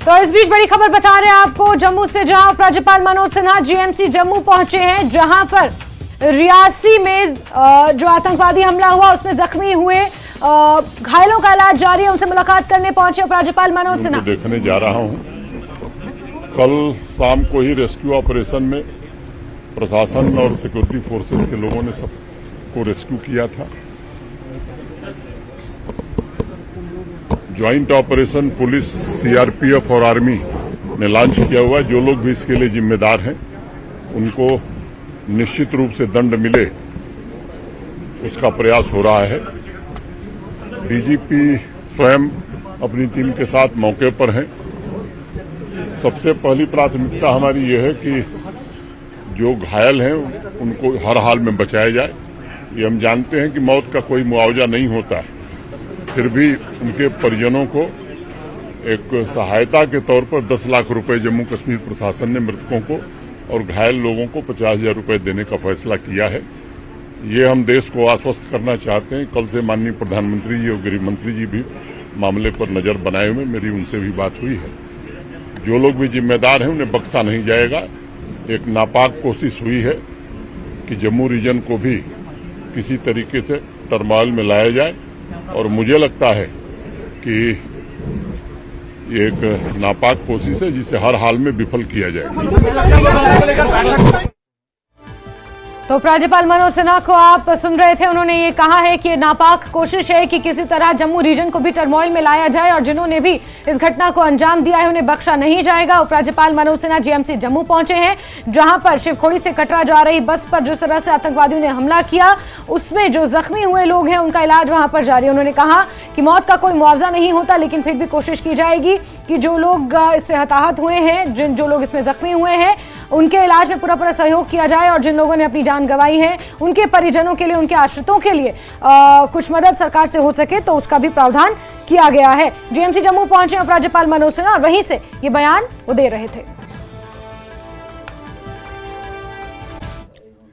तो इस बीच बड़ी खबर बता रहे हैं आपको जम्मू से, जहां राज्यपाल मनोज सिन्हा जीएमसी जम्मू पहुंचे हैं, जहां पर रियासी में जो आतंकवादी हमला हुआ उसमें जख्मी हुए घायलों का इलाज जारी है। उनसे मुलाकात करने पहुंचे राज्यपाल मनोज सिन्हा। देखने जा रहा हूं। कल शाम को ही रेस्क्यू ऑपरेशन में प्रशासन और सिक्योरिटी फोर्सेस के लोगों ने सबको रेस्क्यू किया था। ज्वाइंट ऑपरेशन पुलिस, सीआरपीएफ और आर्मी ने लॉन्च किया हुआ है। जो लोग भी इसके लिए जिम्मेदार हैं उनको निश्चित रूप से दंड मिले, उसका प्रयास हो रहा है। डीजीपी स्वयं अपनी टीम के साथ मौके पर हैं। सबसे पहली प्राथमिकता हमारी ये है कि जो घायल हैं उनको हर हाल में बचाया जाए। ये हम जानते हैं कि मौत का कोई मुआवजा नहीं होता है, फिर भी उनके परिजनों को एक सहायता के तौर पर 10 लाख रुपए जम्मू कश्मीर प्रशासन ने मृतकों को और घायल लोगों को 50,000 रुपए देने का फैसला किया है। ये हम देश को आश्वस्त करना चाहते हैं। कल से माननीय प्रधानमंत्री जी और गृह मंत्री जी भी मामले पर नजर बनाए हुए, मेरी उनसे भी बात हुई है। जो लोग भी जिम्मेदार हैं उन्हें बख्शा नहीं जाएगा। एक नापाक कोशिश हुई है कि जम्मू रीजन को भी किसी तरीके से टर्मोइल में लाया जाए, और मुझे लगता है कि ये एक नापाक कोशिश है जिसे हर हाल में विफल किया जाएगा। तो राज्यपाल मनोज सिन्हा को आप सुन रहे थे। उन्होंने ये कहा है कि नापाक कोशिश है कि किसी तरह जम्मू रीजन को भी टर्मोइल में लाया जाए, और जिन्होंने भी इस घटना को अंजाम दिया है उन्हें बख्शा नहीं जाएगा। उपराज्यपाल मनोज सिन्हा जीएमसी जम्मू पहुंचे हैं, जहां पर शिवखोड़ी से कटरा जा रही बस पर जिस तरह से आतंकवादियों ने हमला किया उसमें जो जख्मी हुए लोग हैं उनका इलाज वहां पर जारी है। उन्होंने कहा कि मौत का कोई मुआवजा नहीं होता, लेकिन फिर भी कोशिश की जाएगी कि जो लोग इससे हताहत हुए हैं, जो लोग इसमें जख्मी हुए हैं, उनके इलाज में पूरा सहयोग किया जाए, और जिन लोगों ने अपनी जान गंवाई है उनके परिजनों के लिए, उनके आश्रितों के लिए कुछ मदद सरकार से हो सके तो उसका भी प्रावधान किया गया है। जीएमसी जम्मू पहुंचे उपराज्यपाल मनोज सिन्हा और वहीं से ये बयान वो दे रहे थे।